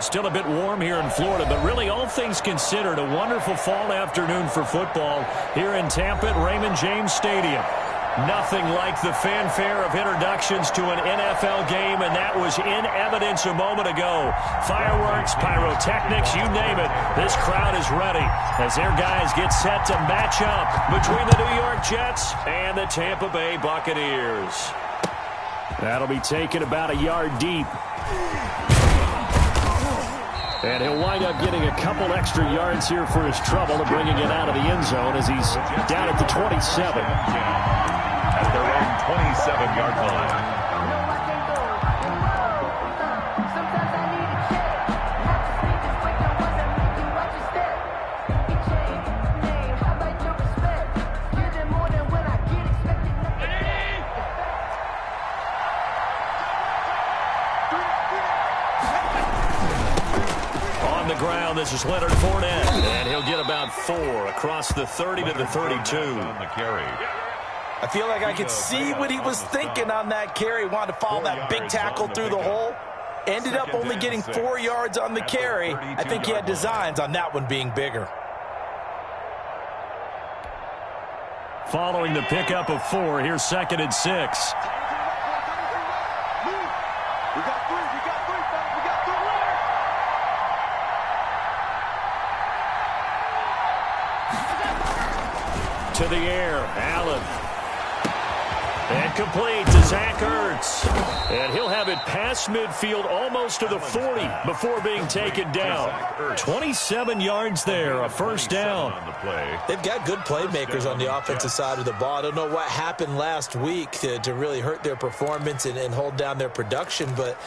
Still a bit warm here in Florida, but really all things considered, a wonderful fall afternoon for football here in Tampa at Raymond James Stadium. Nothing like the fanfare of introductions to an NFL game, and that was in evidence a moment ago. Fireworks, pyrotechnics, you name it. This crowd is ready as their guys get set to match up between the New York Jets and the Tampa Bay Buccaneers. That'll be taken about a yard deep. And he'll wind up getting a couple extra yards here for his trouble and bringing it out of the end zone as he's down at the 27. At their own 27-yard line. This is Leonard Fournette, and he'll get about 4 across the 30 to the 32. On the carry. I feel like I could see what he was thinking on that carry. Wanted to follow that big tackle through the hole. Ended up only getting 4 yards on the carry. I think he had designs on that one being bigger. Following the pickup of 4, here's 2nd and 6. To the air, Allen. And complete to Zach Ertz. And he'll have it past midfield almost to the 40 before being taken down. 27 yards there, a first down. They've got good playmakers on the offensive side of the ball. I don't know what happened last week to really hurt their performance and hold down their production, but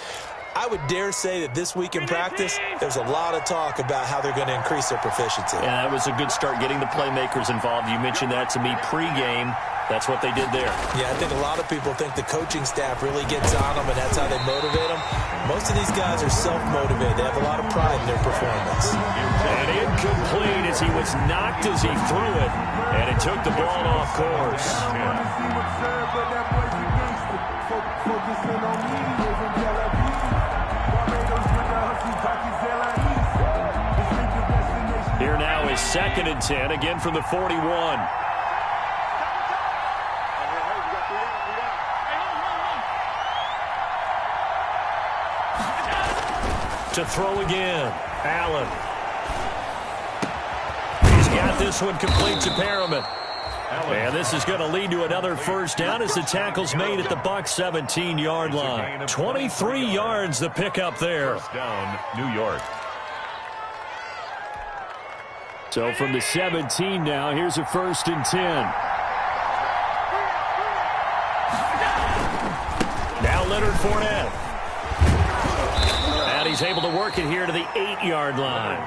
I would dare say that this week in practice, there's a lot of talk about how they're going to increase their proficiency. Yeah, that was a good start getting the playmakers involved. You mentioned that to me pregame. That's what they did there. Yeah, I think a lot of people think the coaching staff really gets on them, and that's how they motivate them. Most of these guys are self-motivated. They have a lot of pride in their performance. And incomplete as he was knocked as he threw it, and it took the ball off course. Here now is 2nd and 10, again from the 41. To throw again, Allen. He's got this one complete to Perriman. And this is going to lead to another first down as the tackle's made at the Bucs 17-yard line. 23 yards the pickup there. First down, New York. So from the 17 now, here's a 1st and 10. Now Leonard Fournette. And he's able to work it here to the 8-yard line.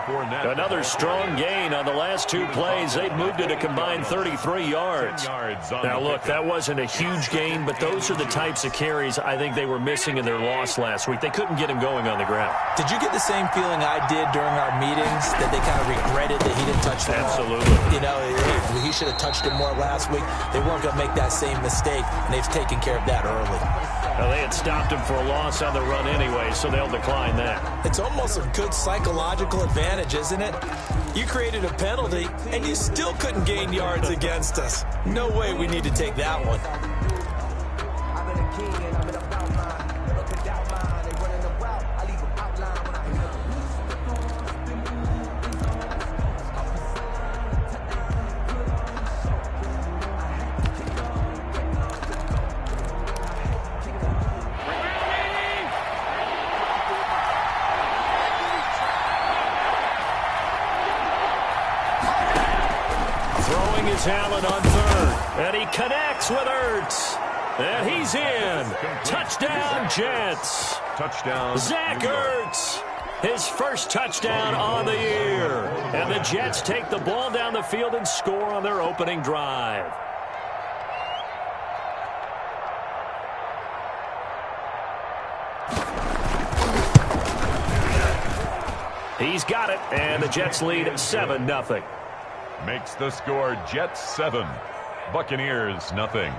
Another strong gain on the last 2 plays. They've moved it a combined 33 yards. Now, look, that wasn't a huge gain, but those are the types of carries I think they were missing in their loss last week. They couldn't get him going on the ground. Did you get the same feeling I did during our meetings, that they kind of regretted that he didn't touch the ball? Absolutely. You know, he should have touched it more last week. They weren't going to make that same mistake, and they've taken care of that early. Well, they had stopped him for a loss on the run anyway, so they'll decline that. It's almost a good psychological advantage, isn't it? You created a penalty, and you still couldn't gain yards against us. No way we need to take that one. Allen on 3rd, and he connects with Ertz, and he's in. Touchdown, Jets. Touchdown, Zach Ertz, his first touchdown on the year, and the Jets take the ball down the field and score on their opening drive. He's got it, and the Jets lead 7-0. Makes the score Jets 7, Buccaneers nothing.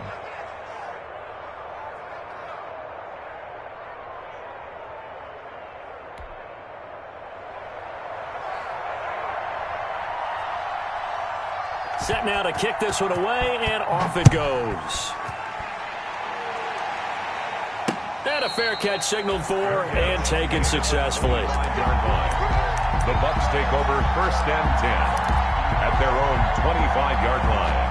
Set now to kick this one away, and off it goes. And a fair catch signaled for and taken successfully. The Bucs take over 1st and 10 at their own 25-yard line.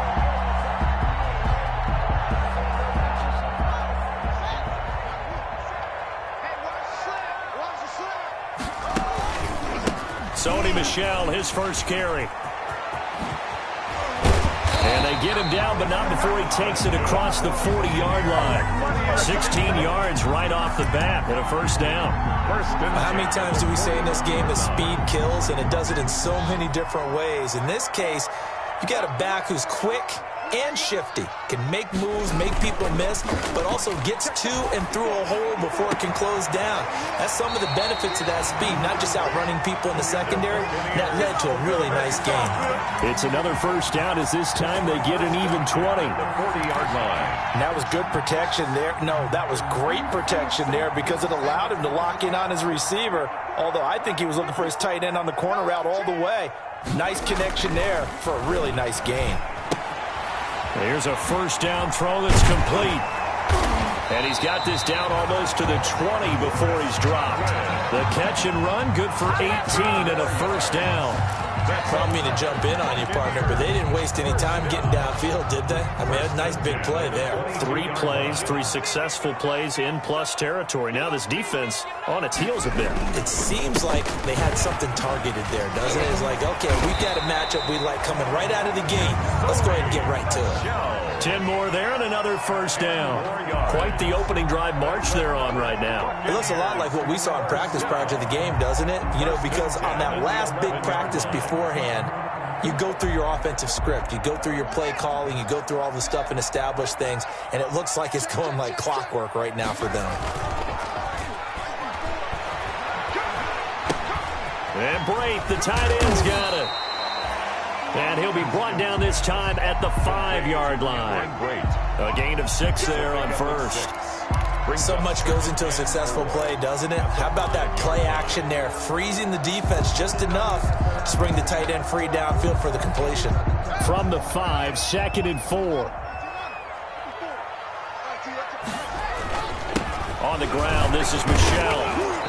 Sony Michel, his first carry. And they get him down, but not before he takes it across the 40-yard line. 16 yards right off the bat and a first down. How many times do we say in this game that speed kills, and it does it in so many different ways? In this case, you got a back who's quick and shifty, can make moves, make people miss, but also gets to and through a hole before it can close down. That's some of the benefits of that speed, not just outrunning people in the secondary. That led to a really nice game. It's another first down as this time they get an even 20. The 40-yard line. And that was good protection there. No, that was great protection there because it allowed him to lock in on his receiver, although I think he was looking for his tight end on the corner route all the way. Nice connection there for a really nice gain. Here's a first down throw that's complete. And he's got this down almost to the 20 before he's dropped. The catch and run, good for 18 and a first down. I don't mean to jump in on you, partner, but they didn't waste any time getting downfield, did they? I mean, a nice big play there. 3 plays, 3 successful plays in plus territory. Now this defense on its heels a bit. It seems like they had something targeted there, doesn't it? It's like, okay, we've got a matchup we like coming right out of the gate. Let's go ahead and get right to it. 10 more there and another first down. Quite the opening drive march they're on right now. It looks a lot like what we saw in practice prior to the game, doesn't it? You know, because on that last big practice beforehand, you go through your offensive script, you go through your play calling, you go through all the stuff and establish things, and it looks like it's going like clockwork right now for them. And Brate, the tight end's got it. And he'll be brought down this time at the 5-yard line. A gain of 6 there on first. So much goes into a successful play, doesn't it? How about that play action there, freezing the defense just enough to bring the tight end free downfield for the completion. From the 5, 2nd and 4. On the ground, this is Michel.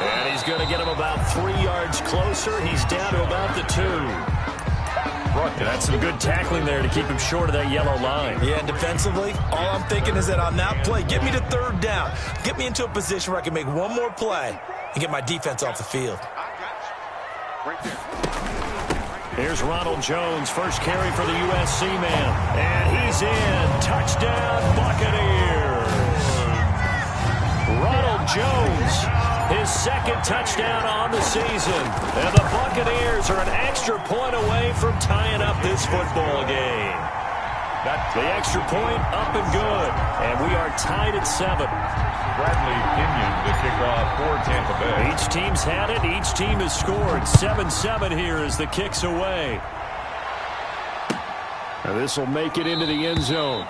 And he's going to get him about 3 yards closer. He's down to about the 2. That's some good tackling there to keep him short of that yellow line. Yeah, and defensively, all I'm thinking is that on that play, get me to 3rd down. Get me into a position where I can make one more play and get my defense off the field. Here's Ronald Jones, first carry for the USC man. And he's in. Touchdown, Buccaneers. Ronald Jones, his 2nd touchdown on the season. And the Buccaneers are an extra point away from tying up this football game. The extra point up and good. And we are tied at 7. Bradley Pinion, the kickoff for Tampa Bay. Each team's had it. Each team has scored. 7-7 here as the kick's away. Now this will make it into the end zone.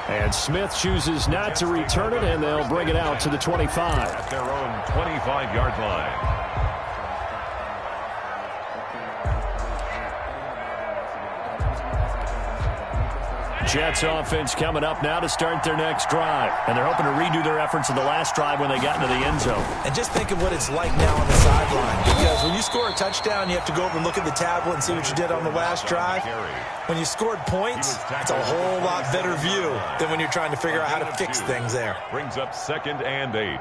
And Smith chooses not to return it, and they'll bring it out to the 25. At their own 25-yard line. Jets offense coming up now to start their next drive. And they're hoping to redo their efforts in the last drive when they got into the end zone. And just think of what it's like now on the sideline. Because when you score a touchdown, you have to go over and look at the tablet and see what you did on the last drive. When you scored points, it's a whole lot better view than when you're trying to figure out how to fix things there. Brings up 2nd and 8.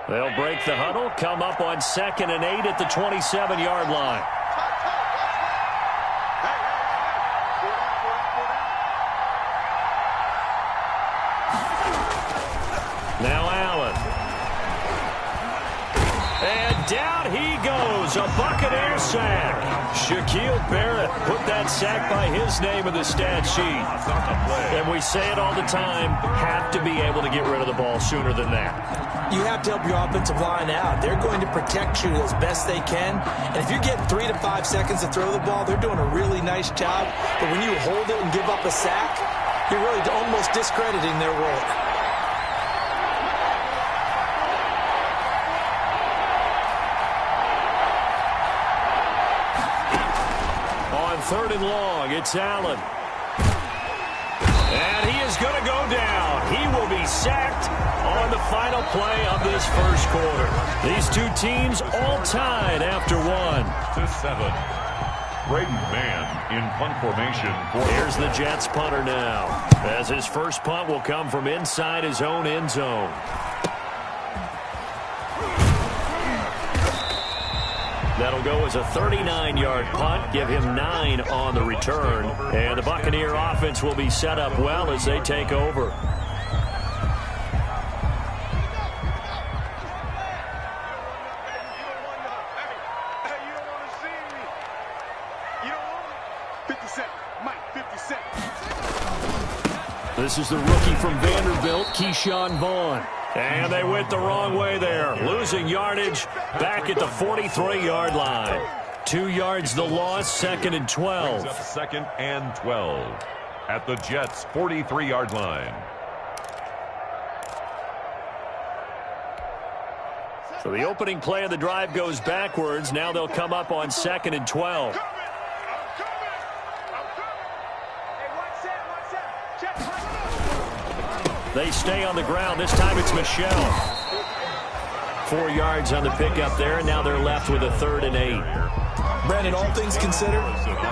They'll break the huddle, come up on 2nd and 8 at the 27-yard line. Now Allen. And down he goes, a Buccaneer sack. Shaquille Barrett put that sack by his name in the stat sheet. And we say it all the time, have to be able to get rid of the ball sooner than that. You have to help your offensive line out. They're going to protect you as best they can. And if you're getting 3 to 5 seconds to throw the ball, they're doing a really nice job. But when you hold it and give up a sack, you're really almost discrediting their work. 3rd and long. It's Allen. And he is going to go down. He will be sacked on the final play of this first quarter. These two teams all tied after 1-7. Braden Mann in punt formation. Here's the Jets punter now, as his first punt will come from inside his own end zone. That'll go as a 39-yard punt, give him 9 on the return. And the Buccaneer offense will be set up well as they take over. This is the rookie from Vanderbilt, Keyshawn Vaughn. And they went the wrong way there, losing yardage back at the 43-yard line. 2 yards the loss, 2nd and 12. 2nd and 12 at the Jets' 43-yard line. So the opening play of the drive goes backwards. Now they'll come up on 2nd and 12. They stay on the ground. This time it's Michel. 4 yards on the pickup there, and now they're left with a 3rd and 8. Brandon, all things considered,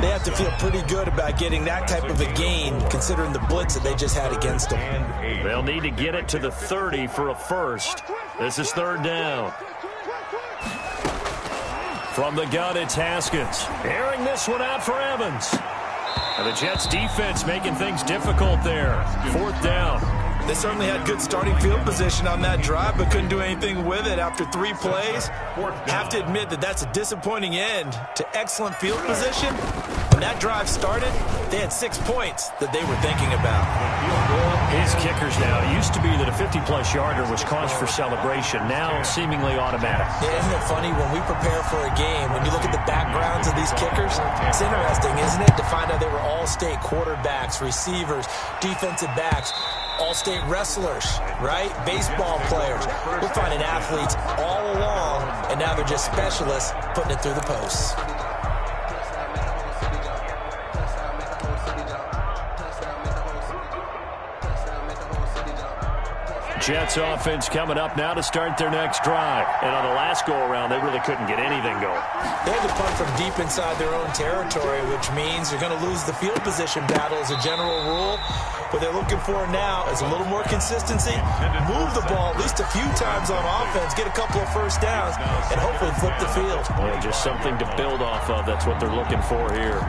they have to feel pretty good about getting that type of a gain, considering the blitz that they just had against them. They'll need to get it to the 30 for a first. This is 3rd down. From the gun, it's Haskins. Airing this one out for Evans. And the Jets defense making things difficult there. 4th down. They certainly had good starting field position on that drive, but couldn't do anything with it after 3 plays. Have to admit that that's a disappointing end to excellent field position. When that drive started, they had 6 points that they were thinking about. His kickers now. It used to be that a 50-plus yarder was cause for celebration. Now seemingly automatic. Yeah, isn't it funny when we prepare for a game, when you look at the backgrounds of these kickers, it's interesting, isn't it, to find out they were all-state quarterbacks, receivers, defensive backs, all-state wrestlers, right? Baseball players. We're finding athletes all along, and now they're just specialists putting it through the posts. Jets offense coming up now to start their next drive. And on the last go-around, they really couldn't get anything going. They had to punt from deep inside their own territory, which means they're going to lose the field position battle as a general rule. What they're looking for now is a little more consistency, move the ball at least a few times on offense, get a couple of first downs, and hopefully flip the field. Yeah, just something to build off of. That's what they're looking for here.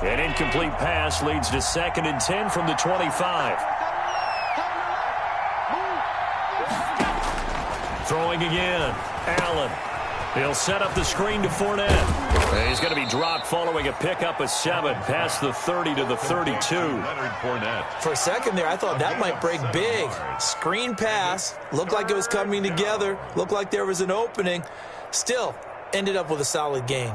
An incomplete pass leads to 2nd and 10 from the 25. Throwing again. Allen. He'll set up the screen to Fournette. And he's going to be dropped following a pickup of 7 past the 30 to the 32. For a second there, I thought that might break big. Screen pass. Looked like it was coming together. Looked like there was an opening. Still, ended up with a solid gain.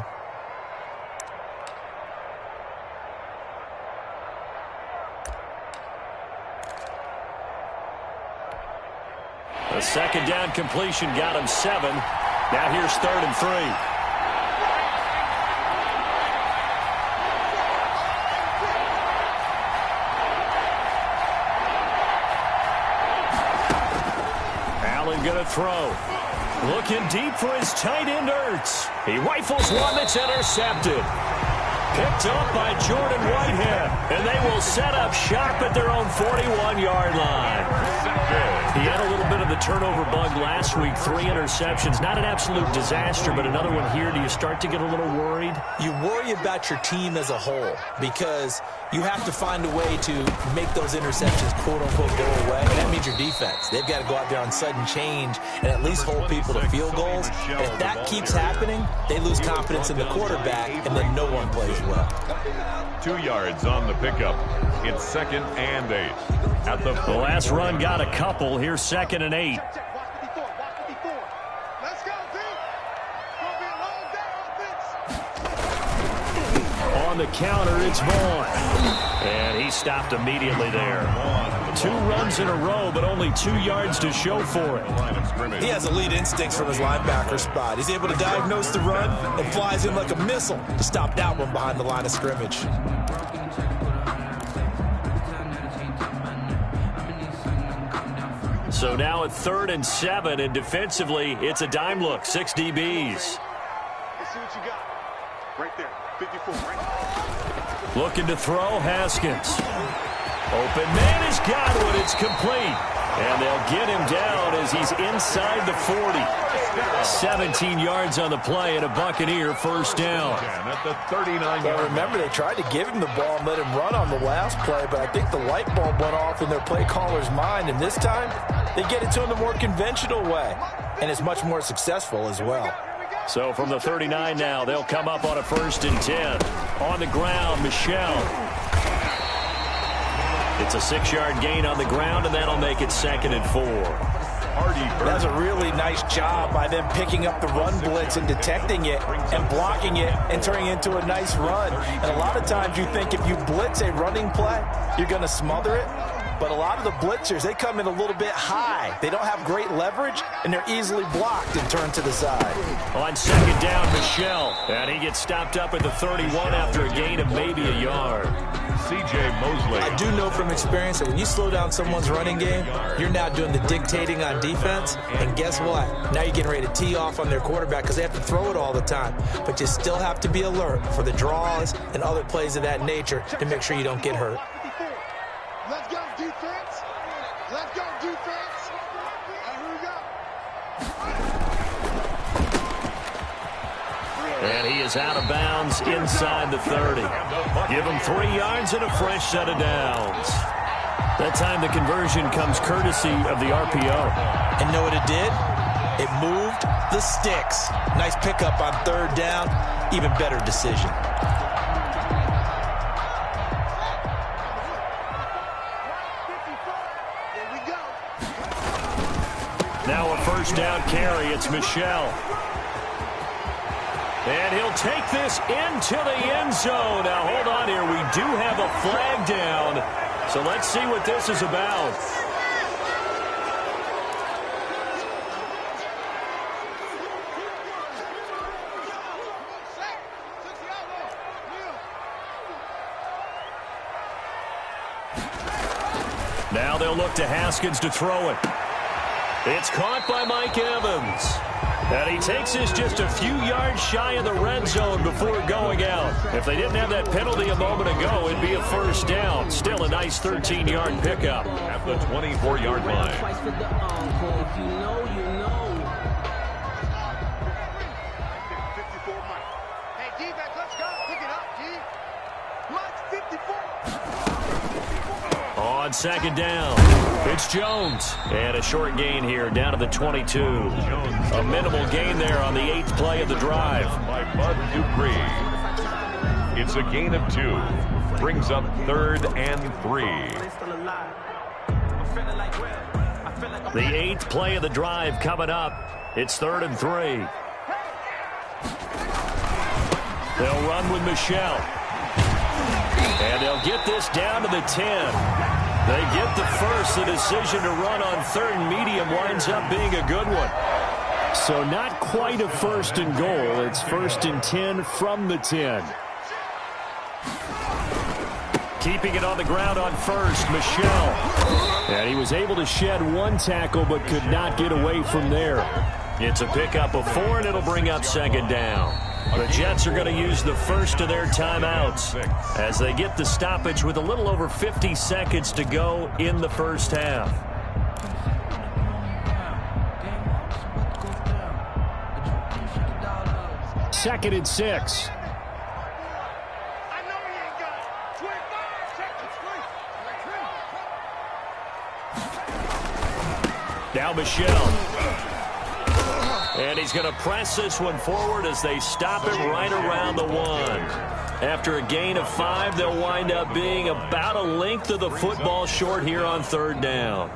A 2nd down completion got him 7. Now here's 3rd and 3. Allen going to throw. Looking deep for his tight end, Ertz. He rifles one that's intercepted. Picked up by Jordan Whitehead. And they will set up shop at their own 41-yard line. He had a little bit of the turnover bug last week, 3 interceptions. Not an absolute disaster, but another one here. Do you start to get a little worried? You worry about your team as a whole because you have to find a way to make those interceptions, quote-unquote, go away. And that means your defense. They've got to go out there on sudden change and at least hold people to field goals. And if that keeps happening, they lose confidence in the quarterback, and then no one plays well. 2 yards on the pickup. It's 2nd and 8. At the last run got a couple. Here's 2nd and 8. On the counter, it's Vaughn. And He stopped immediately there. 2 runs in a row, but only 2 yards to show for it. He has elite instincts from his linebacker spot. He's able to diagnose the run and flies in like a missile to stop that one behind the line of scrimmage. So now at 3rd and 7, and defensively, it's a dime look. 6 DBs. Let's see what you got. Right there, 54, right. Looking to throw, Haskins. Open man is Godwin. It's complete. And they'll get him down as he's inside the 40. 17 yards on the play and a Buccaneer first down. At the 39-yard Well, remember, they tried to give him the ball and let him run on the last play, but I think the light bulb went off in their play caller's mind, and this time they get it to him the more conventional way, and it's much more successful as well. So from the 39 now, they'll come up on a 1st and 10. On the ground, Michel. It's a 6-yard gain on the ground, and that'll make it 2nd and 4. That's a really nice job by them picking up the run blitz and detecting it and blocking it and turning it into a nice run. And a lot of times you think if you blitz a running play, you're going to smother it. But a lot of the blitzers, they come in a little bit high. They don't have great leverage, and they're easily blocked and turned to the side. On 2nd down, Michel. And he gets stopped up at the 31 after a gain of maybe a yard. C.J. Mosley. I do know from experience that when you slow down someone's running game, you're now doing the dictating on defense. And guess what? Now you're getting ready to tee off on their quarterback because they have to throw it all the time. But you still have to be alert for the draws and other plays of that nature to make sure you don't get hurt. Let's go, defense. Let's go, defense. And here we go. And he is out of bounds inside the 30. Give him 3 yards and a fresh set of downs. That time the conversion comes courtesy of the RPO. And know what it did? It moved the sticks. Nice pickup on 3rd down. Even better decision. Now a 1st down carry. It's Michel. And he'll take this into the end zone. Now, hold on here. We do have a flag down. So let's see what this is about. Now they'll look to Haskins to throw it. It's caught by Mike Evans. And he takes this just a few yards shy of the red zone before going out. If they didn't have that penalty a moment ago, it'd be a 1st down. Still a nice 13-yard pickup. At the 24-yard line. Hey, defense, let's go. Pick it up, G. Let's 54. On 2nd down, it's Jones. And a short gain here down to the 22. A minimal gain there on the 8th play of the drive. By Bud Dupree. It's a gain of 2. Brings up 3rd and 3. The 8th play of the drive coming up. It's 3rd and 3. They'll run with Michel. And they'll get this down to the 10. They get the first. The decision to run on 3rd and medium winds up being a good one. So not quite a 1st and goal. It's 1st and 10 from the 10. Keeping it on the ground on 1st, Michel. And he was able to shed 1 tackle but could not get away from there. It's a pickup of 4, and it'll bring up 2nd down. The Jets are going to use the first of their timeouts as they get the stoppage with a little over 50 seconds to go in the first half. Second and 6. I know he ain't got it. 25 seconds. Now Michel. And he's going to press this one forward as they stop him right around the 1. After a gain of 5, they'll wind up being about a length of the football short here on 3rd down.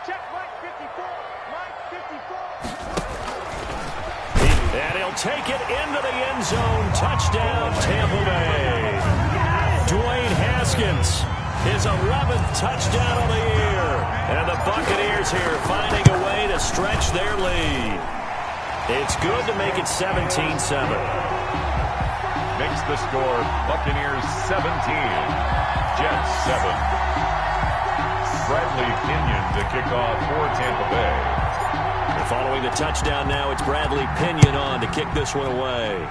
Check, Mike 54. take it into the end zone. Touchdown, Tampa Bay. Dwayne Haskins, his 11th touchdown of the year. And the Buccaneers here finding a way to stretch their lead. It's good to make it 17-7. Makes the score Buccaneers 17, Jets 7. Bradley Pinion to kick off for Tampa Bay. And following the touchdown now, it's Bradley Pinion on to kick this one away.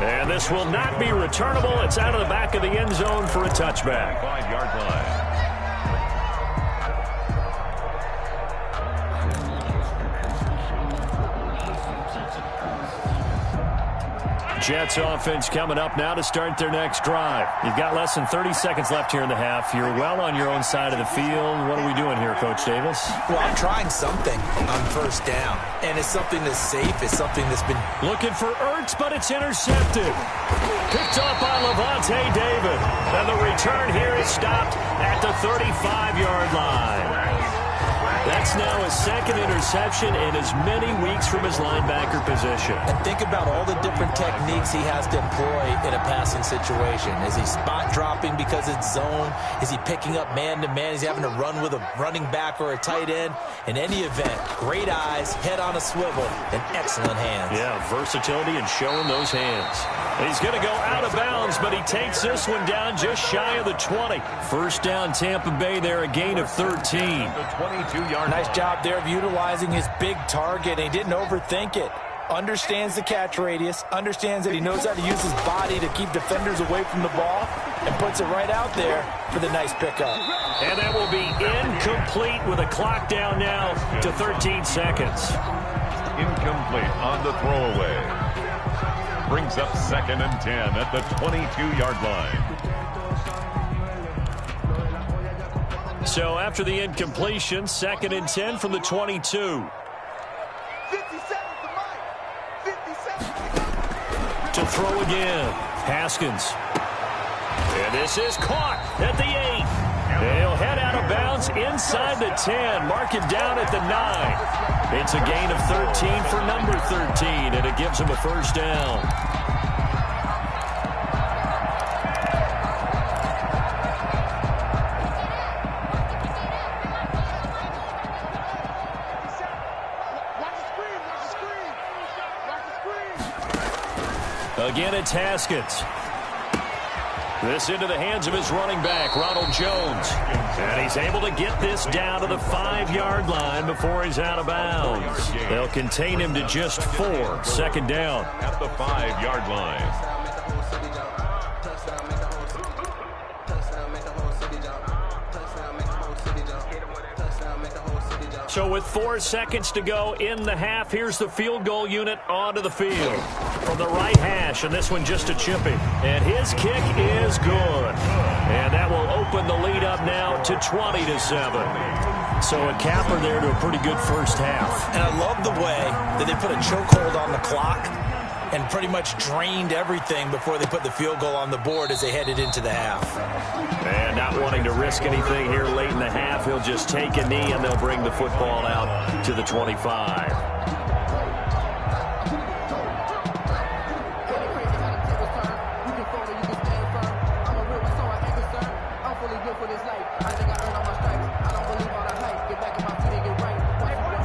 And this will not be returnable. It's out of the back of the end zone for a touchback. 5-yard line. Jets offense coming up now to start their next drive. You've got less than 30 seconds left here in the half. You're well on your own side of the field. What are we doing here, Coach Davis? Well, I'm trying something on first down, and it's something that's safe. It's something that's been... Looking for Ertz, but it's intercepted. Picked up by Levante David. And the return here is stopped at the 35-yard line. That's now his second interception in as many weeks from his linebacker position. And think about all the different techniques he has to employ in a passing situation. Is he spot dropping because it's zone? Is he picking up man-to-man? Is he having to run with a running back or a tight end? In any event, great eyes, head on a swivel, and excellent hands. Yeah, versatility and showing those hands. He's going to go out of bounds, but he takes this one down just shy of the 20. First down, Tampa Bay there, a gain of 13. The 22-yard. Nice job there of utilizing his big target. He didn't overthink it. Understands the catch radius. Understands that he knows how to use his body to keep defenders away from the ball. And puts it right out there for the nice pickup. And that will be incomplete with a clock down now to 13 seconds. Incomplete on the throwaway. Brings up 2nd and 10 at the 22-yard line. So after the incompletion, 2nd and 10 from the 22. 50 seconds to Mike. 50 seconds. To throw again. Haskins. And this is caught at the 8. They'll head out of bounds inside the 10. Mark it down at the 9. It's a gain of 13 for number 13, and it gives them a first down. Again, it's Haskins. This into the hands of his running back, Ronald Jones. And he's able to get this down to the 5-yard line before he's out of bounds. They'll contain him to just 4. 2nd down. At the 5-yard line. So with 4 seconds to go in the half, here's the field goal unit onto the field. From the right hash, and this one just a chipping. And his kick is good. And that will open the lead up now to 20-7. So a capper there to a pretty good first half. And I love the way that they put a chokehold on the clock and pretty much drained everything before they put the field goal on the board as they headed into the half. And not wanting to risk anything here late in the half, he'll just take a knee and they'll bring the football out to the 25.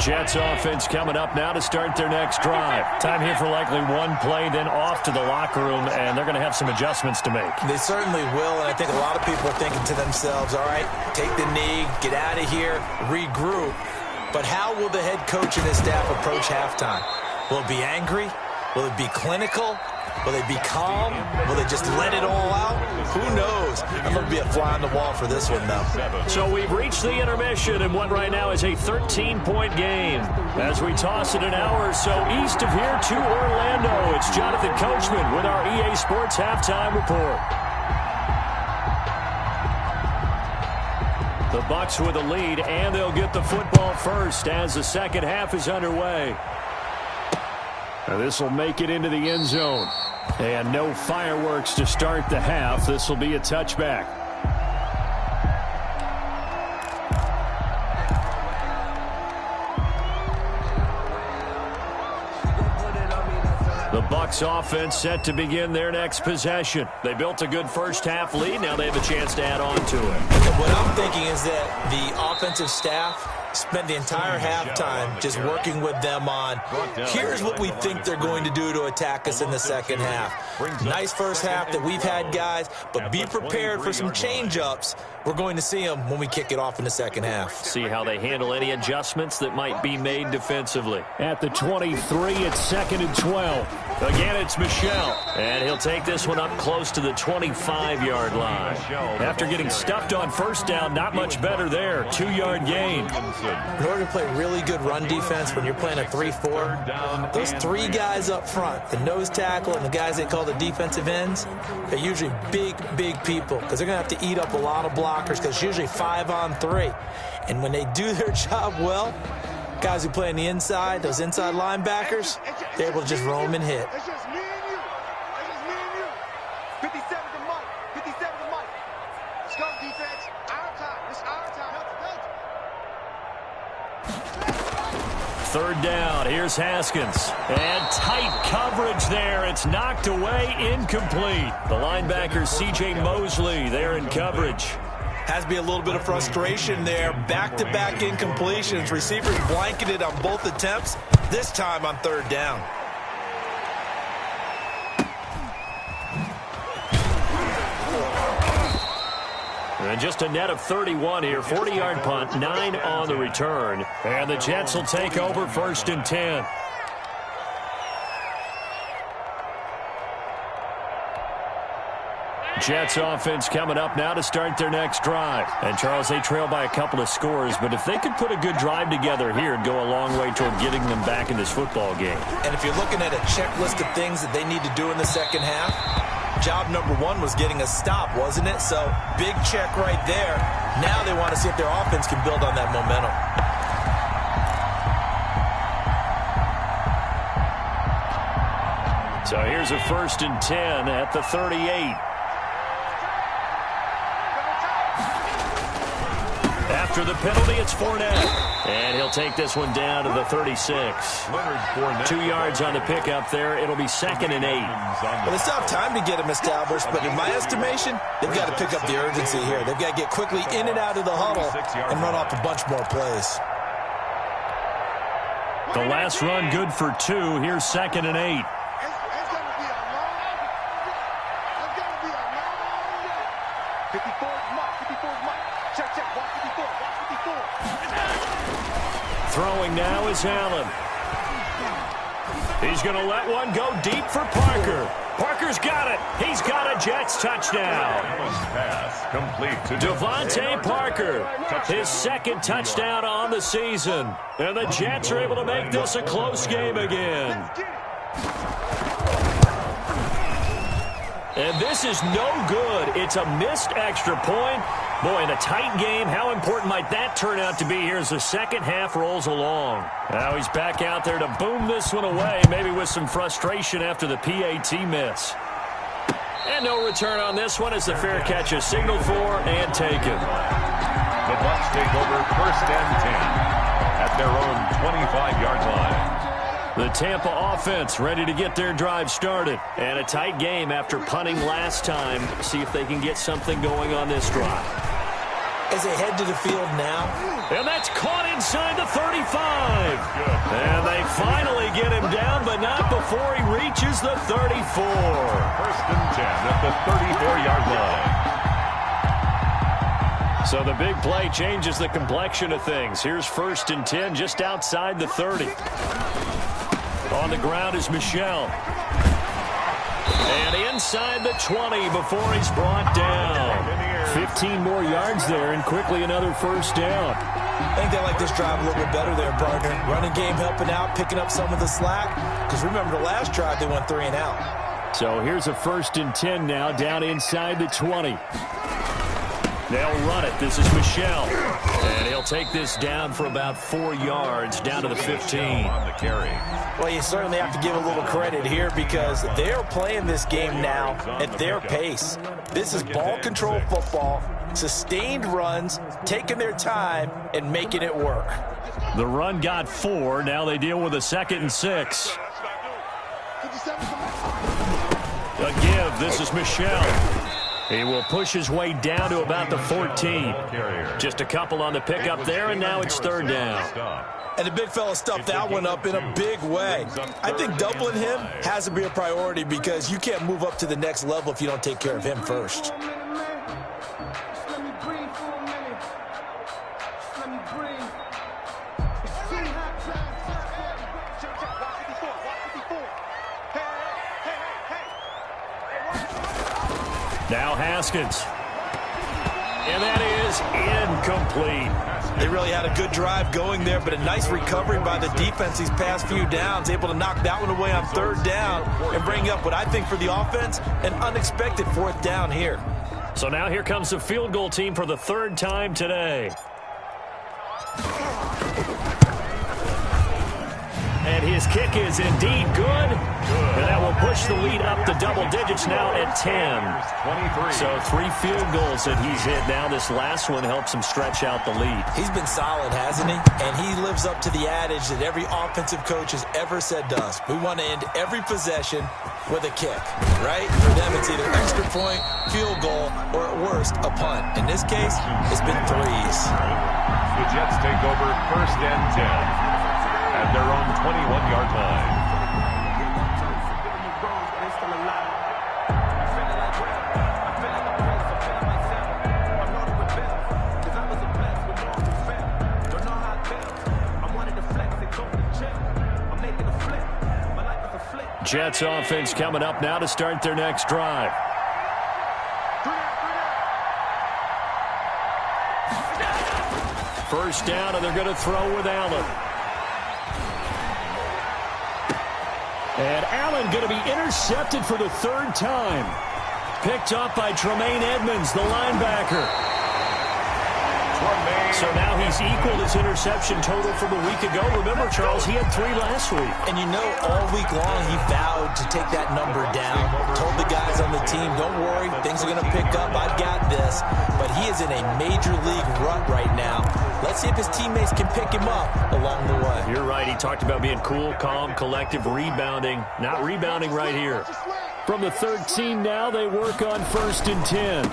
Jets offense coming up now to start their next drive. Time here for likely one play, then off to the locker room, and they're going to have some adjustments to make. They certainly will, and I think a lot of people are thinking to themselves, all right, take the knee, get out of here, regroup. But how will the head coach and his staff approach halftime? Will it be angry? Will it be clinical? Will they be calm? Will they just let it all out? Who knows? I'm going to be a fly on the wall for this one, though. So we've reached the intermission in what right now is a 13-point game. As we toss it an hour or so east of here to Orlando, it's Jonathan Coachman with our EA Sports Halftime Report. The Bucs with a lead, and they'll get the football first as the second half is underway. Now this will make it into the end zone. And no fireworks to start the half. This will be a touchback. Bucs offense set to begin their next possession. They built a good first-half lead. Now they have a chance to add on to it. What I'm thinking is that the offensive staff spent the entire halftime just working with them on, here's what we think they're going to do to attack us in the second half. Nice first half that we've had, guys, but be prepared for some change-ups. We're going to see them when we kick it off in the second half. See how they handle any adjustments that might be made defensively. At the 23, it's 2nd and 12. Again, it's Michel, and he'll take this one up close to the 25-yard line. After getting stuffed on first down, not much better there. 2-yard gain. In order to play really good run defense when you're playing a 3-4, those three guys up front, the nose tackle and the guys they call the defensive ends, they're usually big, big people because they're going to have to eat up a lot of blockers because it's usually 5-on-3. And when they do their job well, guys who play on the inside, those inside linebackers, they're able to just roam and hit. It's just me and you. It's just me and you. 57 to Mike. 57 to Mike. Let's go, defense. Our time. It's our time. Let's go. Third down. Here's Haskins. And tight coverage there. It's knocked away, incomplete. The linebacker, C.J. Mosley, there in coverage. Has to be a little bit of frustration there. Back-to-back incompletions. Receivers blanketed on both attempts, this time on third down. And just a net of 31 here. 40-yard punt, 9 on the return. And the Jets will take over 1st and 10. Jets offense coming up now to start their next drive. And, Charles, they trail by a couple of scores, but if they could put a good drive together here, it'd go a long way toward getting them back in this football game. And if you're looking at a checklist of things that they need to do in the second half, job number 1 was getting a stop, wasn't it? So, big check right there. Now they want to see if their offense can build on that momentum. So here's a 1st and 10 at the 38. After the penalty, it's Fournette. And he'll take this one down to the 36. 2 yards on the pickup there. It'll be 2nd and 8. Well, they still have time to get him established, but in my estimation, they've got to pick up the urgency here. They've got to get quickly in and out of the huddle and run off a bunch more plays. The last run good for 2. Here's 2nd and 8. It's going to be a long. It's going to be a long. 54 is Mike. 54 is Mike. Check, check. Watch 54. Watch 54. Throwing now is Allen. He's going to let one go deep for Parker. Parker's got it. He's got a Jets touchdown. Pass complete to Devontae Parker, his 2nd touchdown on the season. And the Jets are able to make this a close game again. And this is no good. It's a missed extra point. Boy, in a tight game, how important might that turn out to be here as the second half rolls along? Now he's back out there to boom this one away, maybe with some frustration after the PAT miss. And no return on this one as the fair catch is signaled for and taken. The Bucs take over 1st and 10 at their own 25-yard line. The Tampa offense ready to get their drive started. And a tight game after punting last time. See if they can get something going on this drive. As they head to the field now. And that's caught inside the 35. And they finally get him down, but not before he reaches the 34. 1st and 10 at the 34-yard line. So the big play changes the complexion of things. Here's 1st and 10 just outside the 30. On the ground is Michel. And inside the 20 before he's brought down. 15 more yards there and quickly another 1st down. I think they like this drive a little bit better there, partner. Running game helping out, picking up some of the slack. Because remember the last drive they went 3 and out. So here's a 1st and 10 now down inside the 20. They'll run it. This is Michel. And he'll take this down for about 4 yards down to the 15. On the carry. Well, you certainly have to give a little credit here because they're playing this game now at their pace. This is ball control football, sustained runs, taking their time, and making it work. The run got 4. Now they deal with a 2nd and 6. A give. This is Michel. He will push his way down to about the 14. Just a couple on the pickup there, and now it's third down. And the big fella stuffed that one up in a big way. I think doubling him has to be a priority because you can't move up to the next level if you don't take care of him first. Now Haskins. And that is incomplete. They really had a good drive going there, but a nice recovery by the defense these past few downs, able to knock that one away on third down and bring up what I think for the offense, an unexpected fourth down here. So now here comes the field goal team for the third time today. And his kick is indeed good. And that will push the lead up to double digits now at 10. 23. So 3 field goals that he's hit now. This last one helps him stretch out the lead. He's been solid, hasn't he? And he lives up to the adage that every offensive coach has ever said to us. We want to end every possession with a kick, right? For them, it's either extra point, field goal, or at worst, a punt. In this case, it's been threes. The Jets take over first and 10 at their own 21-yard line. Jets offense coming up now to start their next drive. First down, and they're going to throw with Allen. And Allen going to be intercepted for the third time. Picked up by Tremaine Edmonds, the linebacker. So now he's equaled his interception total from a week ago. Remember, Charles, he had 3 last week. And you know, all week long he vowed to take that number down. Told the guys on the team, don't worry, things are going to pick up. I've got this. But he is in a major league rut right now. Let's see if his teammates can pick him up along the way. You're right. He talked about being cool, calm, collective, rebounding. Not rebounding right here. From the 13 now, they work on first and 10.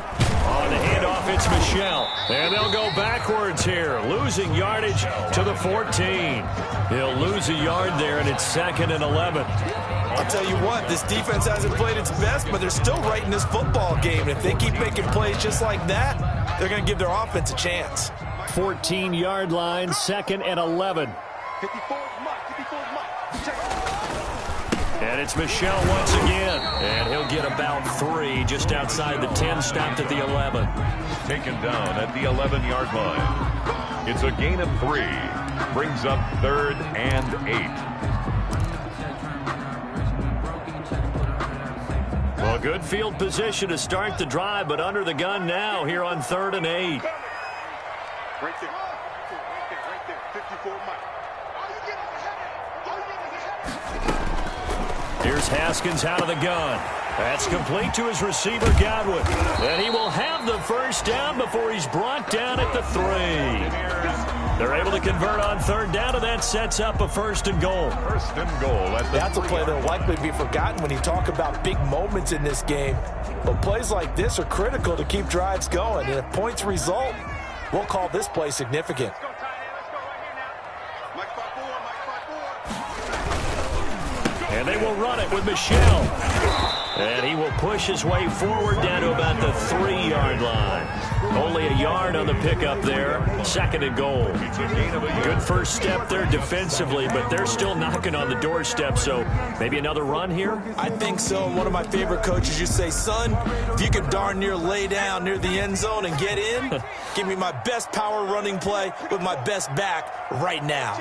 On the handoff, it's Michel. And they'll go backwards here, losing yardage to the 14. He'll lose a yard there, and it's second and 11. I'll tell you what, this defense hasn't played its best, but they're still right in this football game. And if they keep making plays just like that, they're going to give their offense a chance. 14-yard line, second and 11. 54 And it's Michel once again. And he'll get about 3 just outside the 10, stopped at the 11. Taken down at the 11-yard line. It's a gain of 3. Brings up third and 8. Well, good field position to start the drive, but under the gun now here on third and 8. Right there. Right there. 54 Mike. Here's Haskins out of the gun. That's complete to his receiver, Godwin. And he will have the first down before he's brought down at the 3. They're able to convert on third down, and that sets up a first and goal. First and goal at the That's a play that will likely be forgotten when you talk about big moments in this game. But plays like this are critical to keep drives going. And if points result, we'll call this play significant. And they will run it with Michel. And he will push his way forward down to about the 3-yard line. Only a yard on the pickup there. Second and goal. Good first step there defensively, but they're still knocking on the doorstep, so maybe another run here? I think so. One of my favorite coaches used to say, son, if you can darn near lay down near the end zone and get in, give me my best power running play with my best back right now.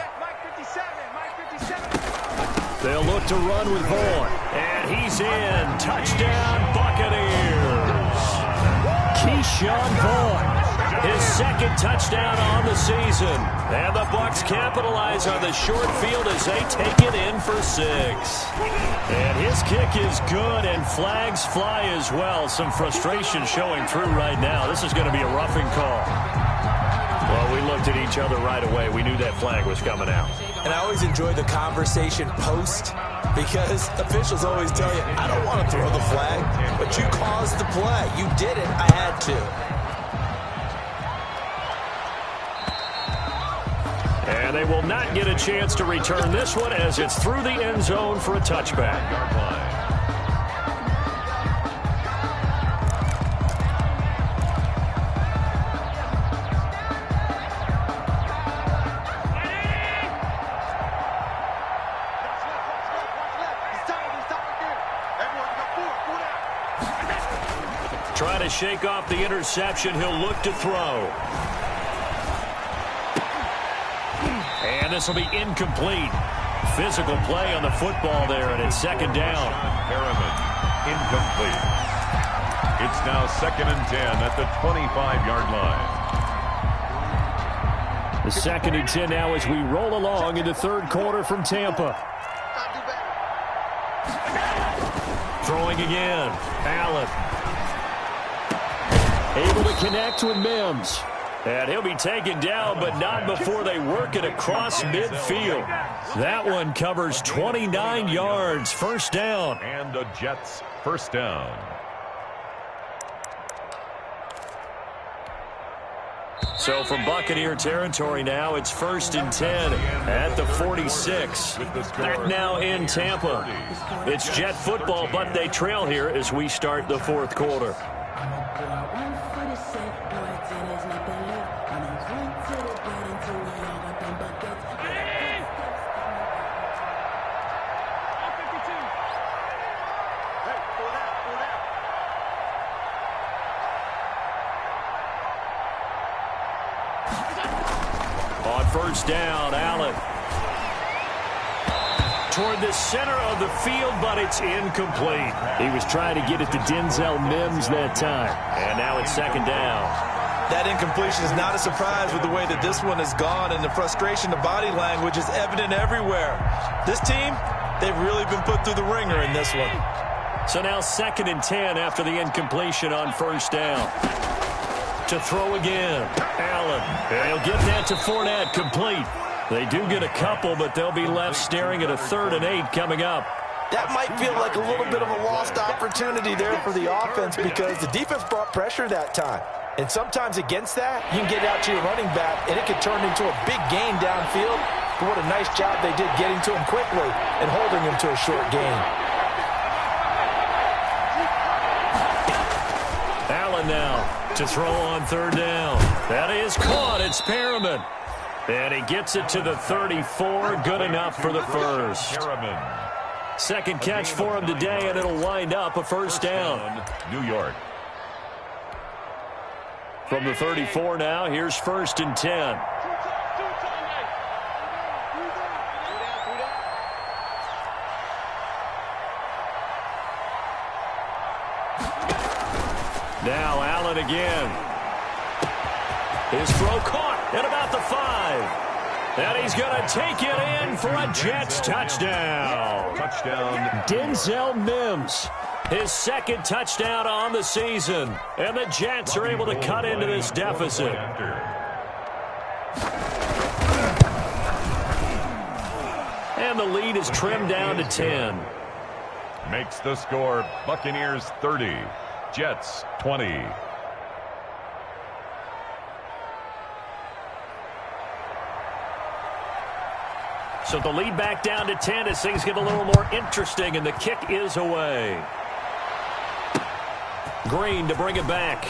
They'll look to run with Vaughn. And he's in. Touchdown, Buccaneers. Keyshawn Vaughn. His second touchdown on the season. And the Bucs capitalize on the short field as they take it in for 6. And his kick is good, and flags fly as well. Some frustration showing through right now. This is going to be a roughing call. Well, we looked at each other right away. We knew that flag was coming out. And I always enjoy the conversation post because officials always tell you, I don't want to throw the flag, but you caused the play. You did it. I had to. And they will not get a chance to return this one as it's through the end zone for a touchback. Trying to shake off the interception. He'll look to throw. And this will be incomplete. Physical play on the football there, and it's second down. Perriman, incomplete. It's now 2nd and 10 at the 25-yard line. The 2nd and 10 now as we roll along in the third quarter from Tampa. Throwing again. Allen. Able to connect with Mims. And he'll be taken down, but not before they work it across midfield. That one covers 29 yards. First down. And the Jets first down. So from Buccaneer territory now, it's 1st and 10 at the 46. Back now in Tampa. It's Jet football, but they trail here as we start the fourth quarter. On first down, Allen. Toward the center of the field, but it's incomplete. He was trying to get it to Denzel Mims that time. And now it's second down. That incompletion is not a surprise with the way that this one has gone, and the frustration, the body language is evident everywhere. This team, they've really been put through the ringer in this one. So now 2nd and 10 after the incompletion on first down. To throw again, Allen. And he'll get that to Fournette, complete. They do get a couple, but they'll be left staring at a 3rd and 8 coming up. That might feel like a little bit of a lost opportunity there for the offense because the defense brought pressure that time. And sometimes against that, you can get out to your running back, and it could turn into a big gain downfield. But what a nice job they did getting to him quickly and holding him to a short gain. Allen now to throw on 3rd down. That is caught. It's Perriman. And he gets it to the 34. Good enough for the first. Perriman. Second catch for him today, and it'll wind up a first down. New York. From the 34 now, here's 1st and 10. Now Allen again. His throw caught at about the 5. And he's going to take it in for a Jets touchdown. Touchdown. Denzel Mims. His 2nd touchdown on the season. And the Jets are able to cut into this deficit. And the lead is trimmed down to 10. Makes the score Buccaneers 30. Jets 20. So the lead back down to 10 as things get a little more interesting, and the kick is away. Green to bring it back.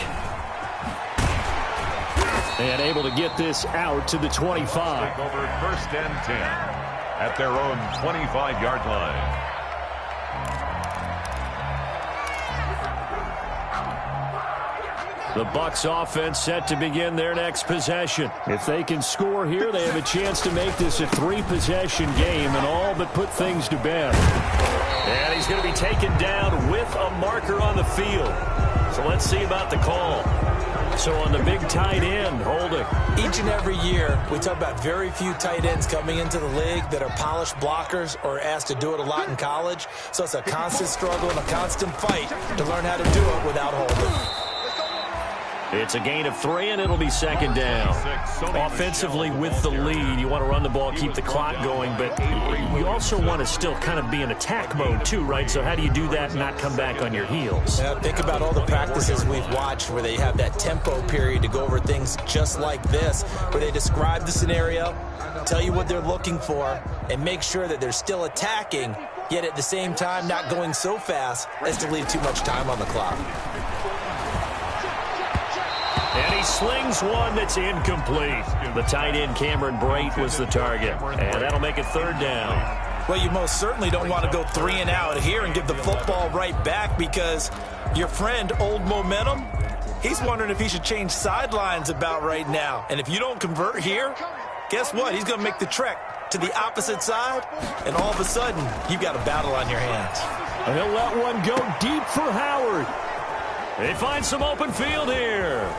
And able to get this out to the 25. Take over 1st and 10 at their own 25-yard line. The Bucs offense set to begin their next possession. If they can score here, they have a chance to make this a 3-possession game and all but put things to bed. And he's going to be taken down with a marker on the field. So let's see about the call. So on the big tight end, holding. Each and every year, we talk about very few tight ends coming into the league that are polished blockers or asked to do it a lot in college. So it's a constant struggle and a constant fight to learn how to do it without holding. It's a gain of 3, and it'll be second down. Offensively with the lead, you want to run the ball, keep the clock going, but you also want to still kind of be in attack mode too, right? So how do you do that and not come back on your heels? Yeah, think about all the practices we've watched where they have that tempo period to go over things just like this, where they describe the scenario, tell you what they're looking for, and make sure that they're still attacking, yet at the same time not going so fast as to leave too much time on the clock. And he slings one that's incomplete. The tight end, Cameron Brate, was the target. And that'll make it third down. Well, you most certainly don't want to go 3 and out here and give the football right back, because your friend, Old Momentum, he's wondering if he should change sidelines about right now. And if you don't convert here, guess what? He's going to make the trek to the opposite side, and all of a sudden, you've got a battle on your hands. And he'll let one go deep for Howard. They find some open field here.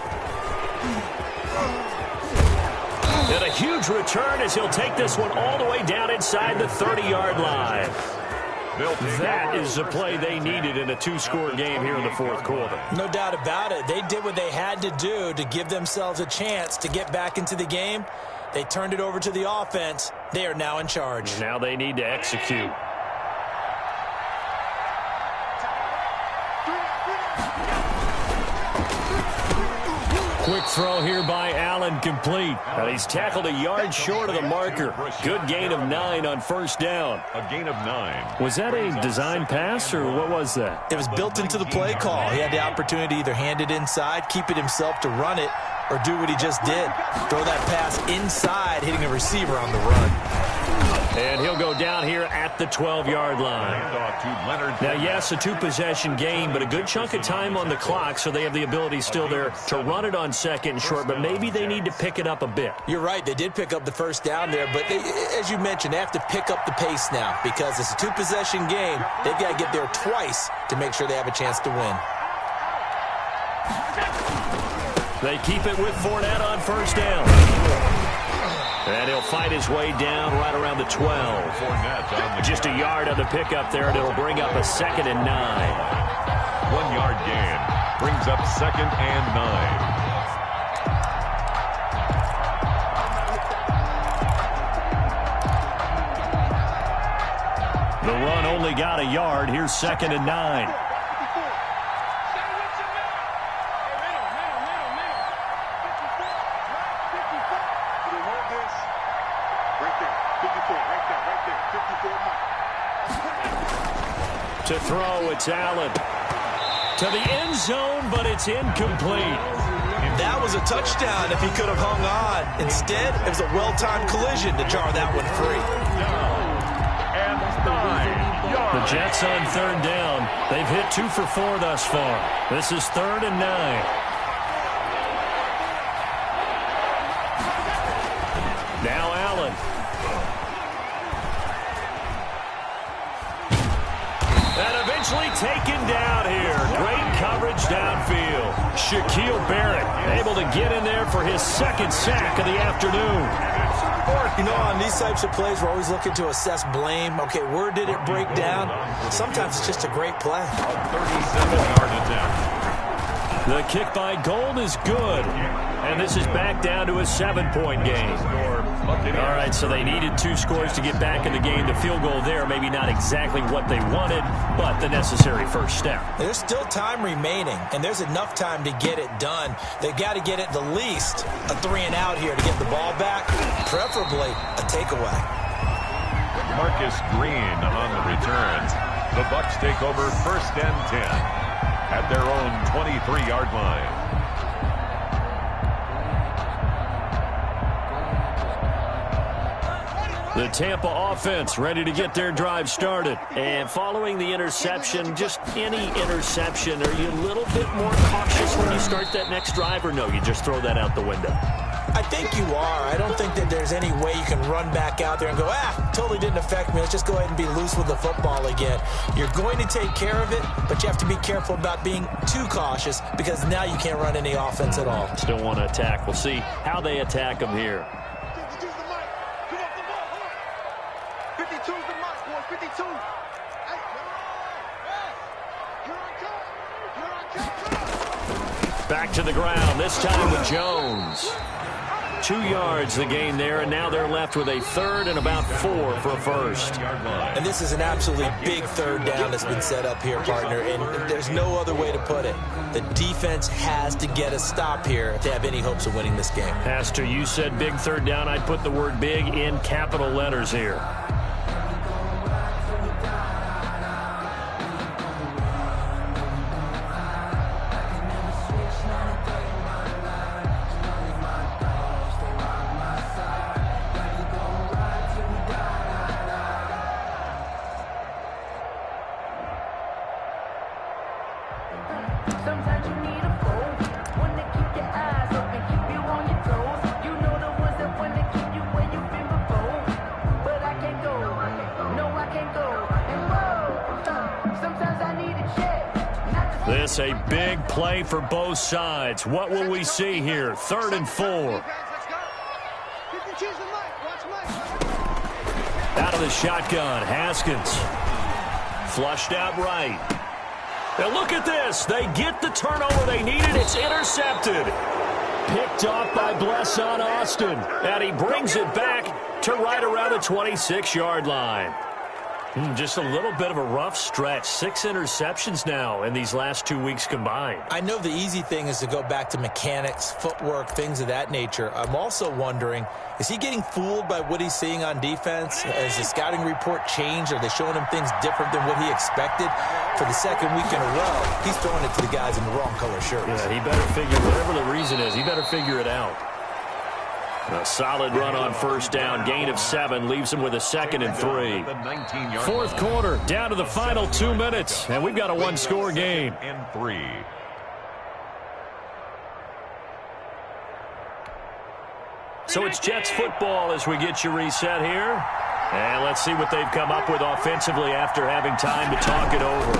And a huge return as he'll take this one all the way down inside the 30-yard line. That is the play they needed in a 2-score game here in the fourth quarter. No doubt about it. They did what they had to do to give themselves a chance to get back into the game. They turned it over to the offense. They are now in charge. Now they need to execute. Quick throw here by Allen, complete. And he's tackled a yard short of the marker. Good gain of 9 on first down. A gain of 9. Was that a design pass, or what was that? It was built into the play call. He had the opportunity to either hand it inside, keep it himself to run it, or do what he just did. Throw that pass inside, hitting a receiver on the run. And he'll go down here at the 12-yard line. Now, yes, a 2-possession game, but a good chunk of time on the clock, so they have the ability still there to run it on second and short, but maybe they need to pick it up a bit. You're right. They did pick up the first down there, but they, as you mentioned, they have to pick up the pace now because it's a 2-possession game. They've got to get there twice to make sure they have a chance to win. They keep it with Fournette on first down. And he'll fight his way down right around the 12. Just a yard on the pickup there, and it'll bring up a 2nd and 9. 1-yard gain brings up 2nd and 9. The run only got a yard. Here's 2nd and 9. To throw, it's Allen. To the end zone, but it's incomplete. That was a touchdown if he could have hung on. Instead, it was a well-timed collision to jar that one free. And 9 yards. The Jets on third down. They've hit 2 for 4 thus far. This is 3rd and 9. Now Allen. And eventually taken down here. Great coverage downfield. Shaquille Barrett able to get in there for his 2nd sack of the afternoon. You know, on these types of plays, we're always looking to assess blame. Okay, where did it break down? Sometimes it's just a great play. 37-yard attempt. The kick by Gold is good. And this is back down to a 7-point game. All right, so they needed 2 scores to get back in the game. The field goal there, maybe not exactly what they wanted, but the necessary first step. There's still time remaining, and there's enough time to get it done. They've got to get at the least a 3 and out here to get the ball back, preferably a takeaway. Marcus Green on the return. The Bucs take over 1st and 10 at their own 23-yard line. The Tampa offense ready to get their drive started. And following the interception, just any interception, are you a little bit more cautious when you start that next drive, or no, you just throw that out the window? I think you are. I don't think that there's any way you can run back out there and go, totally didn't affect me. Let's just go ahead and be loose with the football again. You're going to take care of it, but you have to be careful about being too cautious because now you can't run any offense at all. Still want to attack. We'll see how they attack them here. 52's the mark, boys. 52. Hey, here I come. Here I come. Back to the ground, this time with Jones. 2 yards the gain there, and now they're left with a third and about 4 for a first. And this is an absolutely big third down that's been set up here, partner, and there's no other way to put it. The defense has to get a stop here to have any hopes of winning this game. Pastor, you said big third down. I'd put the word big in capital letters here. This a big play for both sides. What will we see here? 3rd and 4. Out of the shotgun, Haskins. Flushed out right. Now look at this. They get the turnover they needed. It's intercepted. Picked off by Blesson Austin. And he brings it back to right around the 26-yard line. Just a little bit of a rough stretch. 6 interceptions now in these last 2 weeks combined. I know the easy thing is to go back to mechanics, footwork, things of that nature. I'm also wondering, is he getting fooled by what he's seeing on defense? Has the scouting report changed? Are they showing him things different than what he expected? For the second week in a row, he's throwing it to the guys in the wrong color shirts. Yeah, he better figure, whatever the reason is, he better figure it out. A solid run on first down. Gain of 7 leaves him with a 2nd and 3. 4th quarter, down to the final 2 minutes, and we've got a one-score game. And 3. So it's Jets football as we get you reset here. And let's see what they've come up with offensively after having time to talk it over.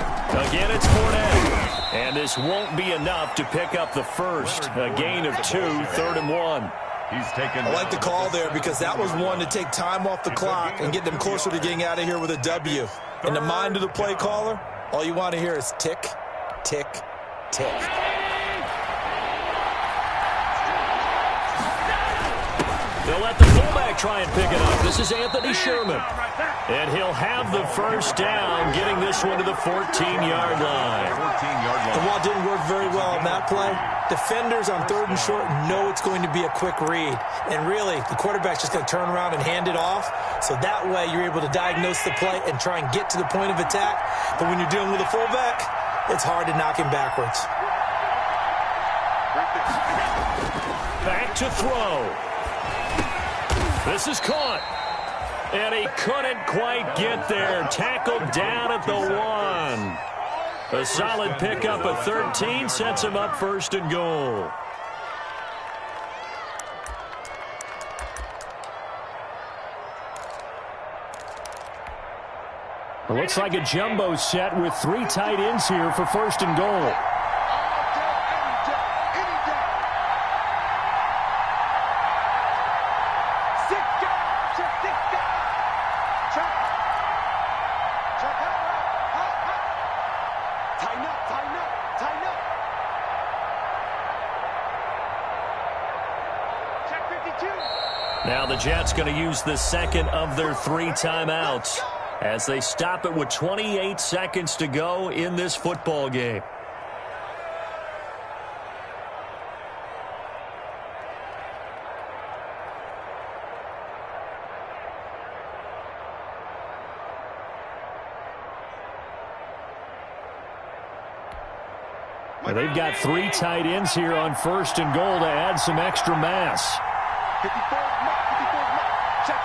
Again, it's Fournette. And this won't be enough to pick up the first. A gain of 2, 3rd and 1. I like the call there because that was one to take time off the clock and get them closer to getting out of here with a W. In the mind of the play caller, all you want to hear is tick, tick, tick. They'll let the fullback try and pick it up. This is Anthony Sherman. And he'll have the first down, getting this one to the 14-yard line. And while it didn't work very well on that play, defenders on 3rd and short know it's going to be a quick read. And really, the quarterback's just going to turn around and hand it off. So that way, you're able to diagnose the play and try and get to the point of attack. But when you're dealing with a fullback, it's hard to knock him backwards. Back to throw. This is caught. And he couldn't quite get there. Tackled down at the 1. A solid pickup of 13 sets him up 1st and goal. It looks like a jumbo set with 3 tight ends here for 1st and goal. Now the Jets going to use the 2nd of their 3 timeouts as they stop it with 28 seconds to go in this football game. Well, they've got 3 tight ends here on 1st and goal to add some extra mass. 54, check,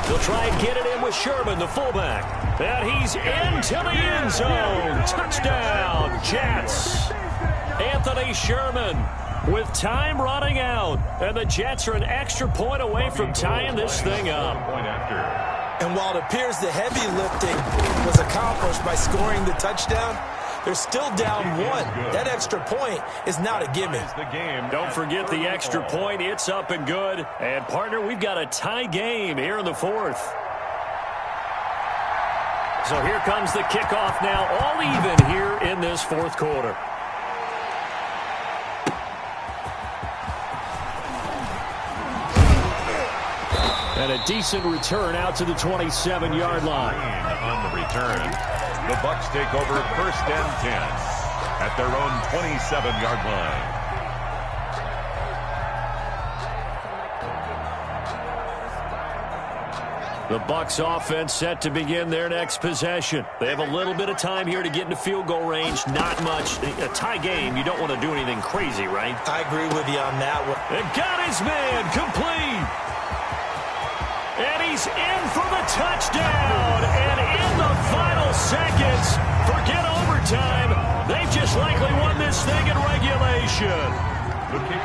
They'll try and get it in with Sherman, the fullback. And he's into the end zone. Touchdown, Jets. Anthony Sherman with time running out. And the Jets are an extra point away from tying this thing up. And while it appears the heavy lifting was accomplished by scoring the touchdown, they're still down 1. That extra point is not a gimme. Don't forget the extra point. It's up and good. And, partner, we've got a tie game here in the 4th. So here comes the kickoff now, all even here in this 4th quarter. And a decent return out to the 27-yard line. On the return, the Bucs take over first and 10 at their own 27-yard line. The Bucs offense set to begin their next possession. They have a little bit of time here to get into field goal range. Not much. A tie game, you don't want to do anything crazy, right? I agree with you on that one. And got his man complete. And he's in for the touchdown. And in the final seconds, forget overtime. They've just likely won this thing in regulation.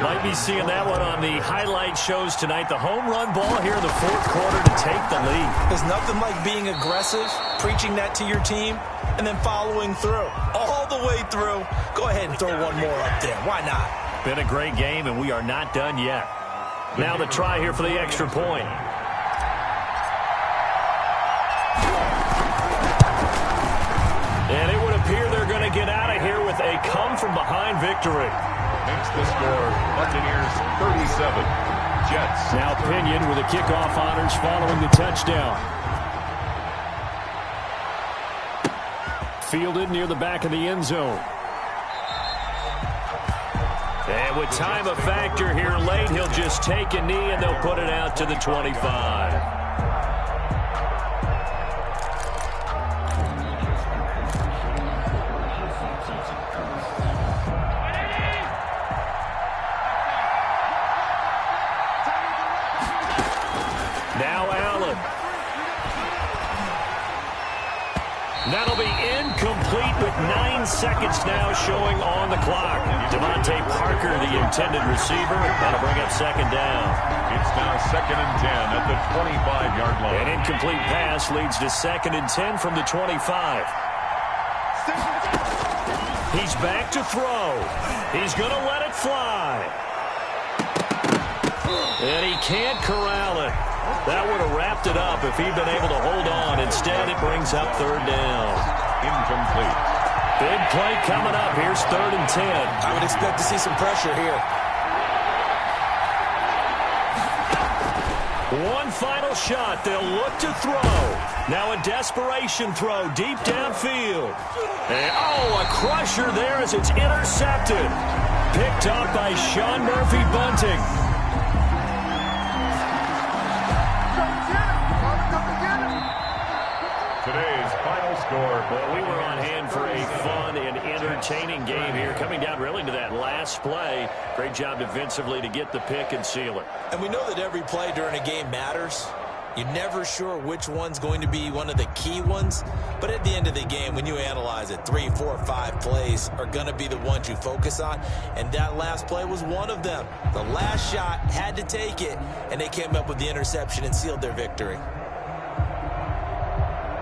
Might be seeing that one on the highlight shows tonight. The home run ball here in the fourth quarter to take the lead. There's nothing like being aggressive, preaching that to your team, and then following through. All the way through. Go ahead and throw one more up there. Why not? Been a great game, and we are not done yet. Now the try here for the extra point. And it would appear they're going to get out of here with a come-from-behind victory. Makes the score Buccaneers 37, Jets. Now Pinion with the kickoff honors following the touchdown. Fielded near the back of the end zone. And with time a factor here late, he'll just take a knee and they'll put it out to the 25. That'll be incomplete with 9 seconds now showing on the clock. Devontae Parker, the intended receiver, that'll bring up second down. It's now second and 10 at the 25-yard line. An incomplete pass leads to second and 10 from the 25. He's back to throw. He's going to let it fly. And he can't corral it. That would have wrapped it up if he'd been able to hold on. Instead, it brings up third down. Incomplete. Big play coming up. Here's third and 10. I would expect to see some pressure here. One final shot. They'll look to throw. Now a desperation throw deep downfield. And, a crusher there as it's intercepted. Picked up by Sean Murphy-Bunting. Today's final score. Well, we were on hand for a fun and entertaining game here. Coming down really to that last play. Great job defensively to get the pick and seal it. And we know that every play during a game matters. You're never sure which one's going to be one of the key ones. But at the end of the game, when you analyze it, 3, 4, 5 plays are going to be the ones you focus on. And that last play was one of them. The last shot had to take it, and they came up with the interception and sealed their victory.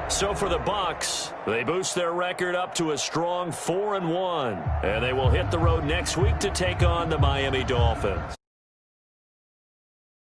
So for the Bucs, they boost their record up to a strong 4-1. And they will hit the road next week to take on the Miami Dolphins.